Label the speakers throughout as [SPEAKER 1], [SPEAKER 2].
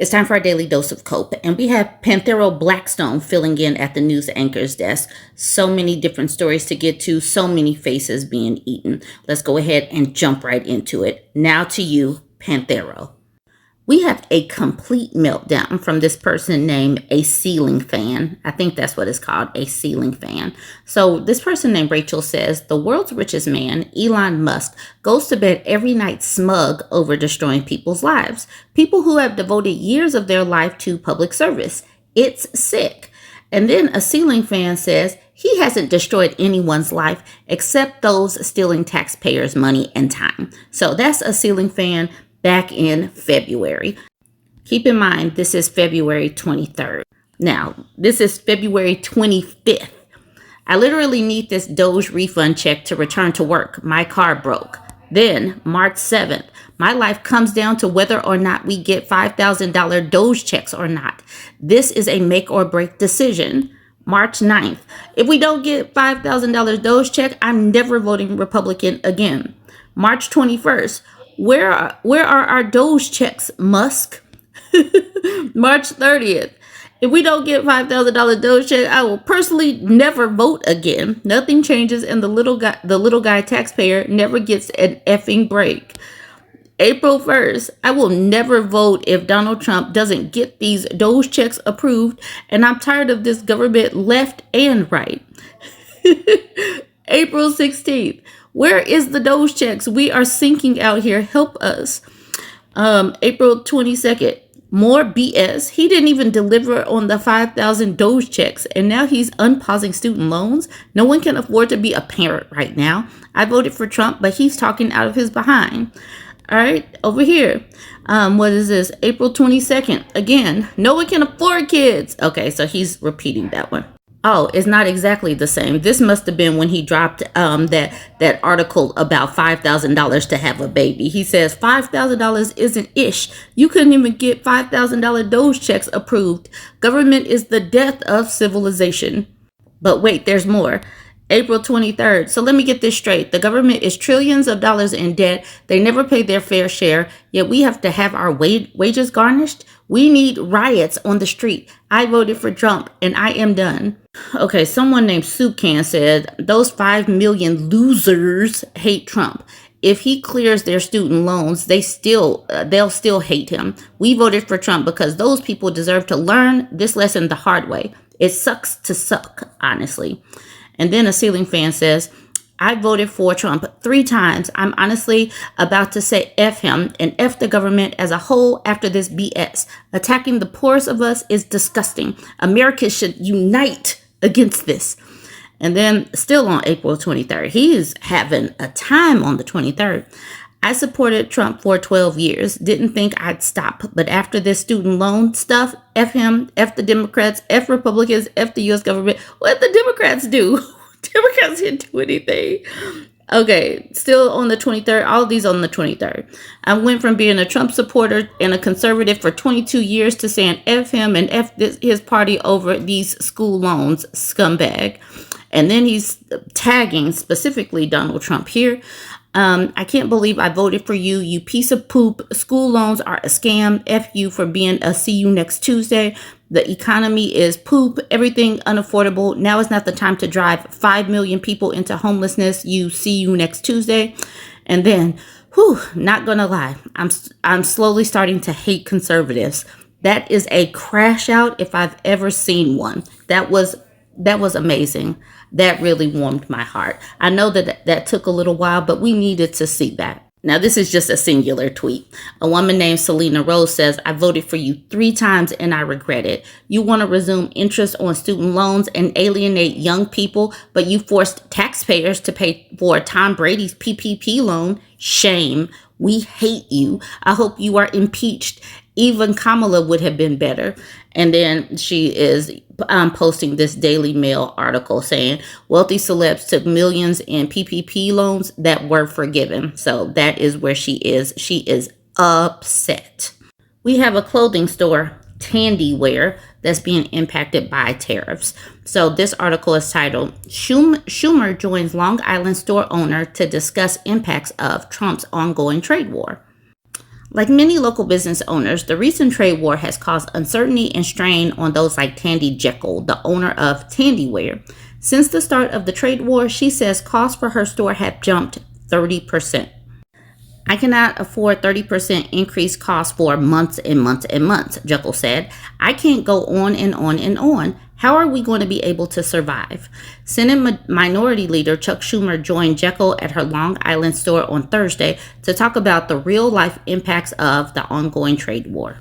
[SPEAKER 1] It's time for our daily dose of cope, and we have Panthero Blackstone filling in at the news anchor's desk. So many different stories to get to, so many faces being eaten. Let's go ahead and jump right into it. Now to you, Panthero. We have a complete meltdown from this person named a ceiling fan. I think that's what it's called, a ceiling fan. So this person named Rachel says, the world's richest man, Elon Musk, goes to bed every night smug over destroying people's lives. People who have devoted years of their life to public service. It's sick. And then a ceiling fan says, he hasn't destroyed anyone's life except those stealing taxpayers' money and time. So that's a ceiling fan back in February. Keep in mind, this is February 23rd. Now, this is February 25th. I literally need this Doge refund check to return to work. My car broke. Then, March 7th, my life comes down to whether or not we get $5,000 Doge checks or not. This is a make or break decision. March 9th, if we don't get $5,000 Doge check, I'm never voting Republican again. March 21st, Where are our Doge checks, Musk? March 30th. If we don't get $5,000 Doge check, I will personally never vote again. Nothing changes, and the little guy taxpayer never gets an effing break. April 1st, I will never vote if Donald Trump doesn't get these Doge checks approved, and I'm tired of this government left and right. April 16th. Where is the Doge checks? We are sinking out here. Help us. April 22nd. More BS. He didn't even deliver on the 5,000 Doge checks, and now he's unpausing student loans. No one can afford to be a parent right now. I voted for Trump, but he's talking out of his behind. All right, over here. What is this? April 22nd. Again, no one can afford kids. Okay, so he's repeating that one. Oh, it's not exactly the same. This must have been when he dropped that article about $5,000 to have a baby. He says $5,000 isn't ish. You couldn't even get $5,000 Doge checks approved. Government is the death of civilization. But wait, there's more. April 23rd. So let me get this straight. The government is trillions of dollars in debt. They never pay their fair share, yet we have to have our wages garnished. We need riots on the street. I voted for Trump, and I am done. Okay, someone named Soup Can said, those 5 million losers hate Trump. If he clears their student loans, they'll still hate him. We voted for Trump because those people deserve to learn this lesson the hard way. It sucks to suck, honestly. And then a ceiling fan says, I voted for Trump 3 times. I'm honestly about to say F him and F the government as a whole after this BS. Attacking the poorest of us is disgusting. America should unite against this. And then still on April 23rd, he is having a time on the 23rd. I supported Trump for 12 years. Didn't think I'd stop. But after this student loan stuff, F him, F the Democrats, F Republicans, F the U.S. government. What did the Democrats do? Democrats didn't do anything. Okay, still on the 23rd. All of these on the 23rd. I went from being a Trump supporter and a conservative for 22 years to saying F him and F his party over these school loans, scumbag. And then he's tagging specifically Donald Trump here. I can't believe I voted for you, you piece of poop. School loans are a scam. F you for being a see you next Tuesday. The economy is poop. Everything unaffordable. Now is not the time to drive 5 million people into homelessness. You see you next Tuesday. And then, not gonna lie, I'm slowly starting to hate conservatives. That is a crash out if I've ever seen one. That was amazing. That really warmed my heart. I know that took a little while, but we needed to see that. Now, this is just a singular tweet. A woman named Selena Rose says, I voted for you 3 times and I regret it. You want to resume interest on student loans and alienate young people, but you forced taxpayers to pay for Tom Brady's PPP loan. Shame. We hate you. I hope you are impeached. Even Kamala would have been better. And then she is posting this Daily Mail article saying wealthy celebs took millions in PPP loans that were forgiven. So that is where she is. She is upset. We have a clothing store, Tandy Wear, that's being impacted by tariffs. So this article is titled, Schumer joins Long Island store owner to discuss impacts of Trump's ongoing trade war. Like many local business owners, the recent trade war has caused uncertainty and strain on those like Tandy Jekyll, the owner of Tandy Wear. Since the start of the trade war, she says costs for her store have jumped 30%. I cannot afford 30% increased costs for months and months and months, Jekyll said. I can't go on and on and on. How are we going to be able to survive? Senate Minority Leader Chuck Schumer joined Jekyll at her Long Island store on Thursday to talk about the real-life impacts of the ongoing trade war.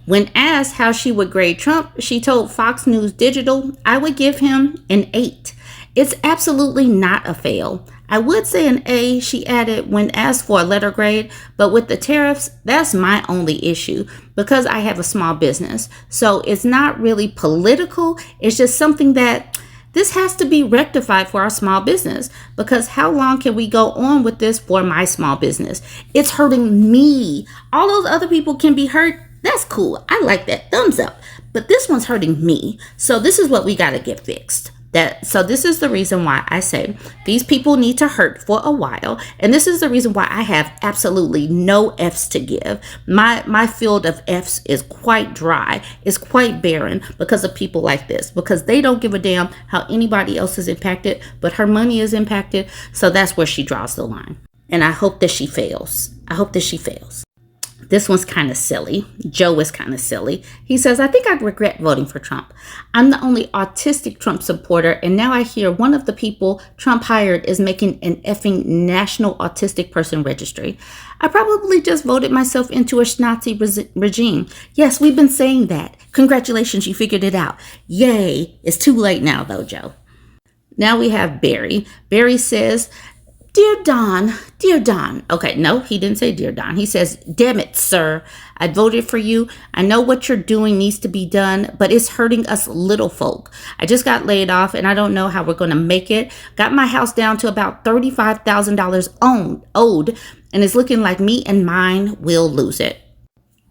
[SPEAKER 1] When asked how she would grade Trump, she told Fox News Digital, I would give him an 8. It's absolutely not a fail. I would say an A, she added when asked for a letter grade, but with the tariffs, that's my only issue because I have a small business. So it's not really political. It's just something that this has to be rectified for our small business, because how long can we go on with this for my small business? It's hurting me. All those other people can be hurt. That's cool. I like that. Thumbs up. But this one's hurting me. So this is what we got to get fixed. So this is the reason why I say these people need to hurt for a while. And this is the reason why I have absolutely no F's to give. My field of F's is quite dry. It's quite barren because of people like this, because they don't give a damn how anybody else is impacted, but her money is impacted. So that's where she draws the line. And I hope that she fails. I hope that she fails. This one's kind of silly. Joe is kind of silly. He says, I think I regret voting for Trump. I'm the only autistic Trump supporter, and now I hear one of the people Trump hired is making an effing national autistic person registry. I probably just voted myself into a Nazi regime. Yes, we've been saying that. Congratulations, you figured it out. Yay. It's too late now, though, Joe. Now we have Barry. Barry says, Dear Don. Okay, no, he didn't say Dear Don. He says, damn it, sir. I voted for you. I know what you're doing needs to be done, but it's hurting us little folk. I just got laid off and I don't know how we're going to make it. Got my house down to about $35,000 owed, and it's looking like me and mine will lose it.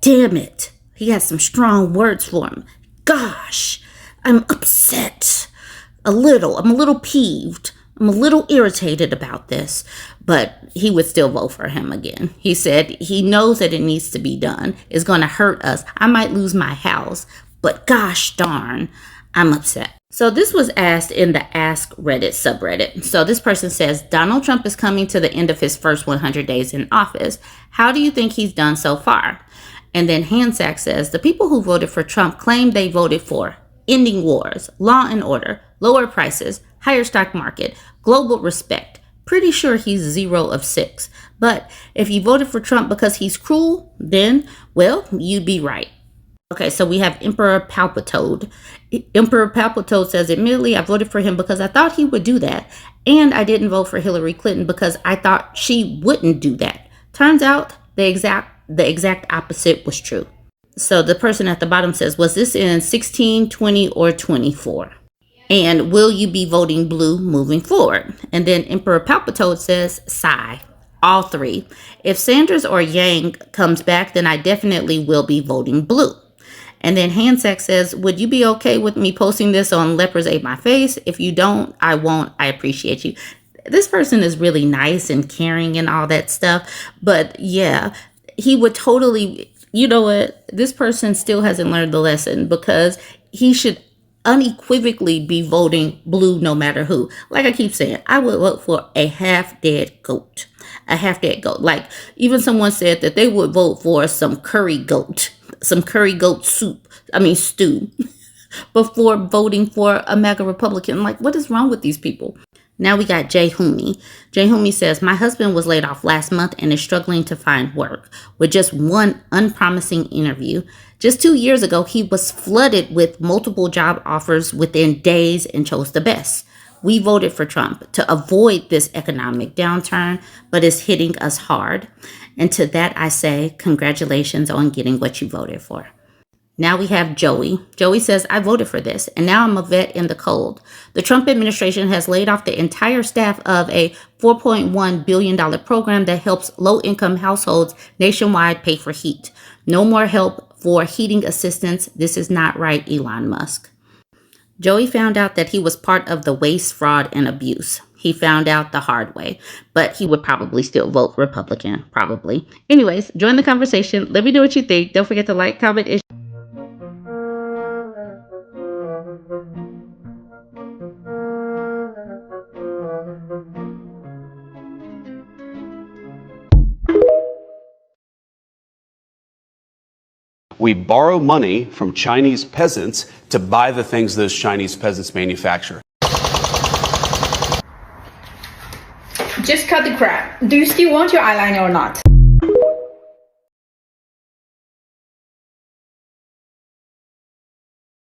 [SPEAKER 1] Damn it. He has some strong words for him. Gosh, I'm upset. I'm a little peeved. I'm a little irritated about this, but he would still vote for him again. He said he knows that it needs to be done. It's going to hurt us. I might lose my house, but gosh darn, I'm upset. So this was asked in the Ask Reddit subreddit. So this person says, Donald Trump is coming to the end of his first 100 days in office. How do you think he's done so far? And then Hansack says, the people who voted for Trump claim they voted for ending wars, law and order, lower prices, higher stock market, global respect. Pretty sure he's 0 of 6. But if you voted for Trump because he's cruel, then, well, you'd be right. Okay, so we have Emperor Palpatode. Emperor Palpatode says, admittedly, I voted for him because I thought he would do that. And I didn't vote for Hillary Clinton because I thought she wouldn't do that. Turns out the exact opposite was true. So the person at the bottom says, was this in 16, 20, or 24? And will you be voting blue moving forward? And then Emperor Palpatode says, sigh. All 3. If Sanders or Yang comes back, then I definitely will be voting blue. And then Hansack says, would you be okay with me posting this on Leopards Ate My Face? If you don't, I won't. I appreciate you. This person is really nice and caring and all that stuff. But yeah, he would totally, you know what? This person still hasn't learned the lesson, because he should unequivocally be voting blue no matter who. Like I keep saying, I would vote for a half-dead goat. A half-dead goat. Like, even someone said that they would vote for some curry goat stew, before voting for a MAGA Republican. Like, what is wrong with these people? Now we got Jay Hoomey. Jay Hoomey says, my husband was laid off last month and is struggling to find work with just one unpromising interview. Just 2 years ago, he was flooded with multiple job offers within days and chose the best. We voted for Trump to avoid this economic downturn, but it's hitting us hard. And to that, I say, congratulations on getting what you voted for. Now we have Joey. Joey says, I voted for this, and now I'm a vet in the cold. The Trump administration has laid off the entire staff of a $4.1 billion program that helps low-income households nationwide pay for heat. No more help for heating assistance. This is not right, Elon Musk. Joey found out that he was part of the waste, fraud, and abuse. He found out the hard way, but he would probably still vote Republican, probably. Anyways, join the conversation. Let me know what you think. Don't forget to like, comment, and
[SPEAKER 2] We borrow money from Chinese peasants to buy the things those Chinese peasants manufacture.
[SPEAKER 3] Just cut the crap. Do you still want your eyeliner or not?